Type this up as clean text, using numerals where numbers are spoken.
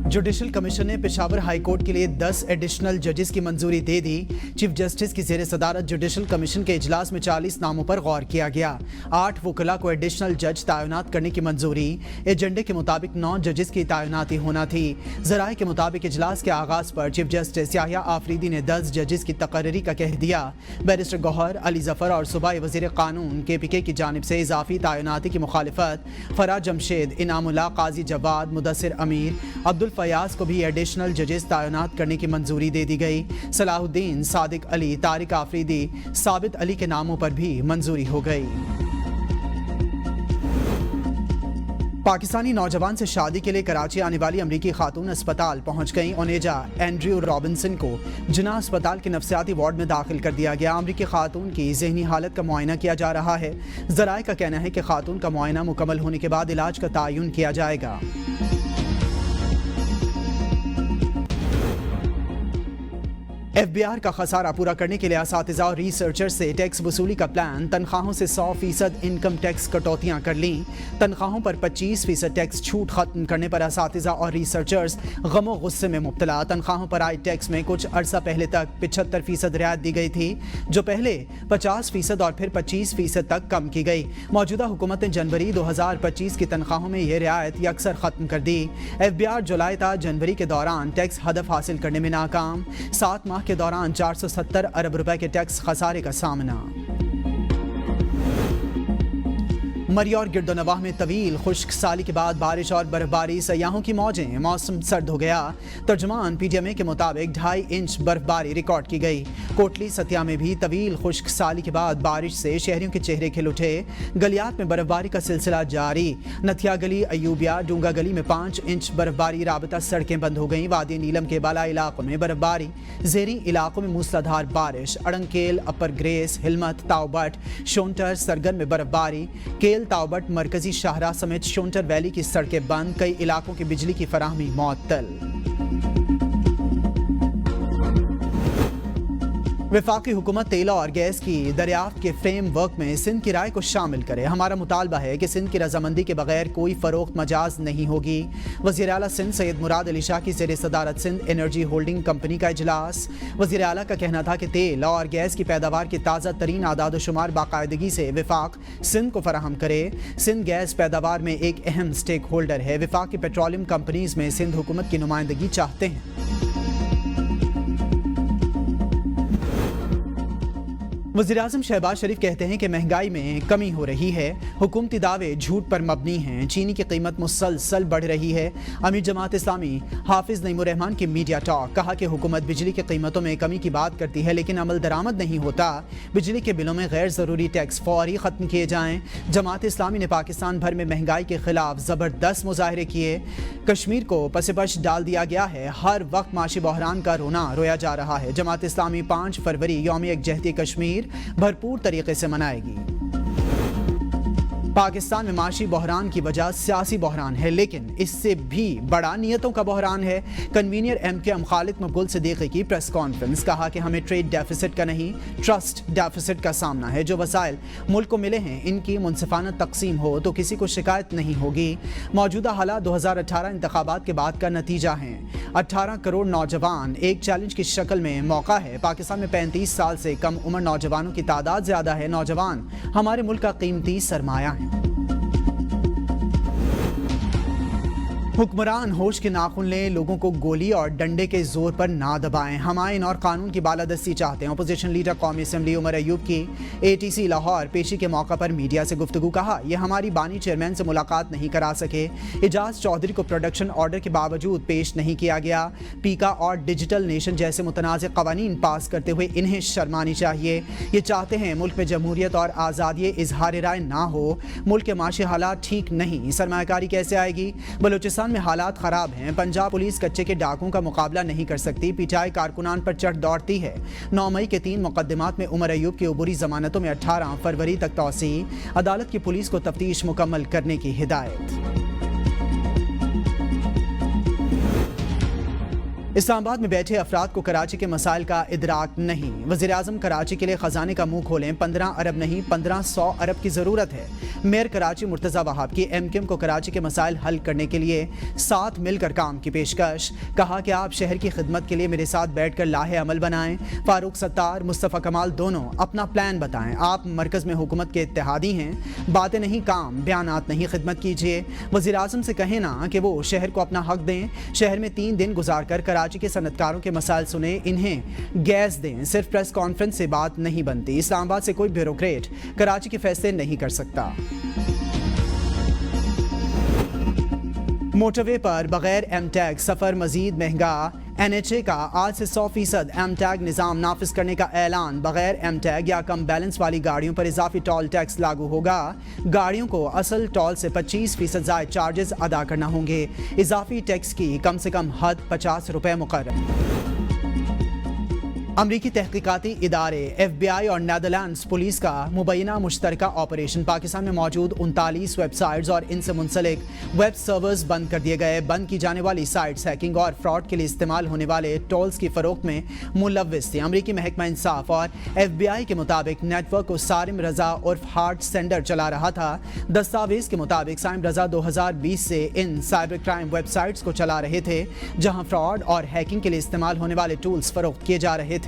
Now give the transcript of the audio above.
Judicial commission ने Peshawar high court के लिए 10 एडिशनल जजेस की मंजूरी दे दी। चीफ जस्टिस की ज़ेर सदारत जुडिशल कमीशन के इजलास में 40 नामों पर गौर किया गया। 8 वकला को एडिशनल जज तैनात करने की मंजूरी। एजेंडे के मुताबिक 9 जजेस की तैनाती होना थी। ज़राए के मुताबिक इजलास के आगाज़ पर चीफ जस्टिस याहिया आफरीदी ने 10 जजेस की तकर्री का कह दिया। बैरिस्टर गौहर, अली जफर और सूबाई वज़ीर कानून KPK की जानिब से इजाफी तैनाती की मुखालिफत। फराज जमशेद, इनामुल्लाह, काजी जवाद, मुदस्सिर अमीर, अब्दुल फयाज को भी एडिशनल जजेस तैनात करने की मंजूरी दे दी गई। सलाहुद्दीन, सादिक अली, तारिक आफरीदी, साबित अली के नामों पर भी मंजूरी हो गई। पाकिस्तानी नौजवान से शादी के लिए कराची आने वाली अमरीकी खातून अस्पताल पहुंच गईं। ओनेजा एंड्रयू रॉबिन्सन को जिना अस्पताल के नफ्सियाती वार्ड में दाखिल कर दिया गया। अमरीकी खातून की जहनी हालत का मुआयना किया जा रहा है। ज़राए का कहना है कि खातून का मुआयना मुकम्मल होने के बाद इलाज का तयन किया जाएगा। FBR का खसारा पूरा करने के लिए असातिज़ा और रिसर्चर से टैक्स वसूली का प्लान। तनख्वाहों से 100% इनकम टैक्स कटौतियाँ कर लीं। तनख्वाहों पर 25% टैक्स छूट खत्म करने पर असातिज़ा और रिसर्चर्स गमो गुस्से में मुब्तला। तनख्वाहों पर आए टैक्स में कुछ अरसा पहले तक 75% रियायत दी गई थी, जो पहले 50% और फिर 25% तक कम की गई। मौजूदा हुकूमत ने जनवरी 2025 की तनख्वाहों में ये रियायत यकसर खत्म कर दी। FBR जुलाई ta जनवरी के दौरान टैक्स हदफ हासिल करने में नाकाम। 7 माह के दौरान 470 अरब रुपए के टैक्स खसारे का सामना। मरी और गिरदोनवाह में तवील खुश्क साली के बाद बारिश और बर्फबारी, सयाहों की मौजें, मौसम सर्द हो गया। तर्जुमान PTMA के मुताबिक 2.5 इंच बर्फबारी रिकॉर्ड की गई। कोटली सतिया में भी तवील खुश्क साली के बाद बारिश से शहरियों के चेहरे खिल उठे। गलियात में बर्फबारी का सिलसिला जारी। नथिया गली, अयूबिया, डूंगा गली में 5 इंच बर्फबारी, राबता सड़कें बंद हो गईं। वादी नीलम के बालाई इलाकों में बर्फबारी, ज़ेरी इलाकों में मूसलाधार बारिश। अड़ंकेल, अपर ग्रेस, हिलमत, ताओबट, शोंटर, सरगन में बर्फबारी। केल, ताओबट, मरकजी शाहरा समेत शोंटर वैली की सड़कें बंद। कई इलाकों की बिजली की फराहमी मुअत्तल। वफाकी हुकूमत तेल और गैस की दरियाफ्त के फ्रेम वर्क में सिंध की राय को शामिल करे। हमारा मुतालबा है कि सिंध की रजामंदी के बगैर कोई फ़रोख्त मजाज नहीं होगी। वज़ीर आला सिंध सैयद मुराद अली शाह की ज़ेर सदारत सिंध एनर्जी होल्डिंग कंपनी का इजलास। वज़ीर आला का कहना था कि तेल और गैस की पैदावार की ताज़ा तरीन आदाद व शुमार बाकायदगी से वफाक सिंध को फराहम करे। सिंध गैस पैदावार में एक अहम स्टेक होल्डर है। वफाक की पेट्रोलियम कंपनीज में सिंध हुकूमत की नुमाइंदगी चाहते हैं। वज़ीर-ए-आज़म शहबाज शरीफ कहते हैं कि महंगाई में कमी हो रही है। हुकूमती दावे झूठ पर मबनी हैं। चीनी की कीमत मुसलसल बढ़ रही है। अमीर जमात इस्लामी हाफिज नईमुर रहमान की मीडिया टॉक। कहा कि हुकूमत बिजली की कीमतों में कमी की बात करती है, लेकिन अमल दरामद नहीं होता। बिजली के बिलों में गैर ज़रूरी टैक्स फौरी ख़त्म किए जाएँ। जमात इस्लामी ने पाकिस्तान भर में महंगाई के खिलाफ ज़बरदस्त मुजाहरे किए। कश्मीर को पसपश डाल दिया गया है। हर वक्त माशी बहरान का रोना रोया जा रहा है। जमात इस्लामी 5 फरवरी यौम यकजहती कश्मीर भरपूर तरीके से मनाएगी। पाकिस्तान में माशी बहरान की वजह सियासी बहरान है, लेकिन इससे भी बड़ा नियतों का बहरान है। कन्वीनियर MKM खालिद मकबूल सिद्दीकी की प्रेस कॉन्फ्रेंस। कहा कि हमें ट्रेड डेफिसिट का नहीं, ट्रस्ट डेफिसिट का सामना है। जो वसाइल मुल्क को मिले हैं, इनकी मुनसिफाना तकसीम हो तो किसी को शिकायत नहीं होगी। मौजूदा हालात 2018 इंतखाबात के बाद का नतीजा है। 18 करोड़ नौजवान एक चैलेंज की शक्ल में मौका है। पाकिस्तान में 35 साल से कम उम्र नौजवानों की तादाद ज़्यादा है। नौजवान हमारे मुल्क का कीमती सरमाया है। हुक्मरान होश के नाखून लें, लोगों को गोली और डंडे के जोर पर ना दबाएं। हम आइन और कानून की बालादस्ती चाहते हैं। अपोजिशन लीडर कौमी असम्बली उमर अयूब की ATC लाहौर पेशी के मौका पर मीडिया से गुफ्तगू। कहा, यह हमारी बानी चेयरमैन से मुलाकात नहीं करा सके। एजाज चौधरी को प्रोडक्शन ऑर्डर के बावजूद पेश नहीं किया गया। पीका और डिजिटल नेशन जैसे मुतनाज़ कवानीन पास करते हुए इन्हें शर्मानी चाहिए। ये चाहते हैं मुल्क में जमहूरियत और आज़ादी इजहार राय ना हो। मुल्क के माशी हालात ठीक नहीं, सरमायाकारी कैसे आएगी? बलूचिस्तान में हालात खराब हैं। पंजाब पुलिस कच्चे के डाकुओं का मुकाबला नहीं कर सकती। PTI कारकुनान पर चढ़ दौड़ती है। 9 मई के 3 मुकदमात में उमर अयूब की अबूरी जमानतों में 18 फरवरी तक तौसी। अदालत की पुलिस को तफ्तीश मुकम्मल करने की हिदायत। اسلام آباد میں بیٹھے افراد کو کراچی کے مسائل کا ادراک نہیں۔ وزیراعظم کراچی کے لیے خزانے کا منہ کھولیں، 15 ارب نہیں 1500 ارب کی ضرورت ہے۔ میئر کراچی مرتضی وہاب کی ایم کیو ایم کو کراچی کے مسائل حل کرنے کے لیے ساتھ مل کر کام کی پیشکش۔ کہا کہ آپ شہر کی خدمت کے لیے میرے ساتھ بیٹھ کر لاہے عمل بنائیں۔ فاروق ستار، مصطفیٰ کمال دونوں اپنا پلان بتائیں۔ آپ مرکز میں حکومت کے اتحادی ہیں، باتیں نہیں کام، بیانات نہیں، خدمت کیجیے۔ وزیراعظم سے کہیں نا کہ وہ شہر کو اپنا حق دیں۔ شہر میں 3 دن گزار کر کراچی کے صنعتکاروں کے مسائل سنیں، انہیں گیس دیں۔ صرف پریس کانفرنس سے بات نہیں بنتی۔ اسلام آباد سے کوئی بیوروکریٹ کراچی کے فیصلے نہیں کر سکتا۔ موٹر وے پر بغیر ایم ٹیگ سفر مزید مہنگا۔ این ایچ اے کا آج سے 100% ایم ٹیگ نظام نافذ کرنے کا اعلان۔ بغیر ایم ٹیگ یا کم بیلنس والی گاڑیوں پر اضافی ٹول ٹیکس لاگو ہوگا۔ گاڑیوں کو اصل ٹول سے 25% زائد چارجز ادا کرنا ہوں گے۔ اضافی ٹیکس کی کم سے کم حد 50 روپے مقرر۔ امریکی تحقیقاتی ادارے ایف بی آئی اور نیدرلینڈز پولیس کا مبینہ مشترکہ آپریشن پاکستان میں موجود 39 ویب سائٹس اور ان سے منسلک ویب سرورز بند کر دیے گئے۔ بند کی جانے والی سائٹس ہیکنگ اور فراڈ کے لیے استعمال ہونے والے ٹولز کی فروخت میں ملوث تھیں۔ امریکی محکمہ انصاف اور ایف بی آئی کے مطابق نیٹ ورک کو سارم رضا عرف ہارٹ سینڈر چلا رہا تھا۔ دستاویز کے مطابق سارم رضا 2020 سے ان سائبر کرائم ویب سائٹس کو چلا رہے تھے جہاں فراڈ اور ہیکنگ کے لیے استعمال ہونے والے ٹولز فروخت کیے جا رہے تھے۔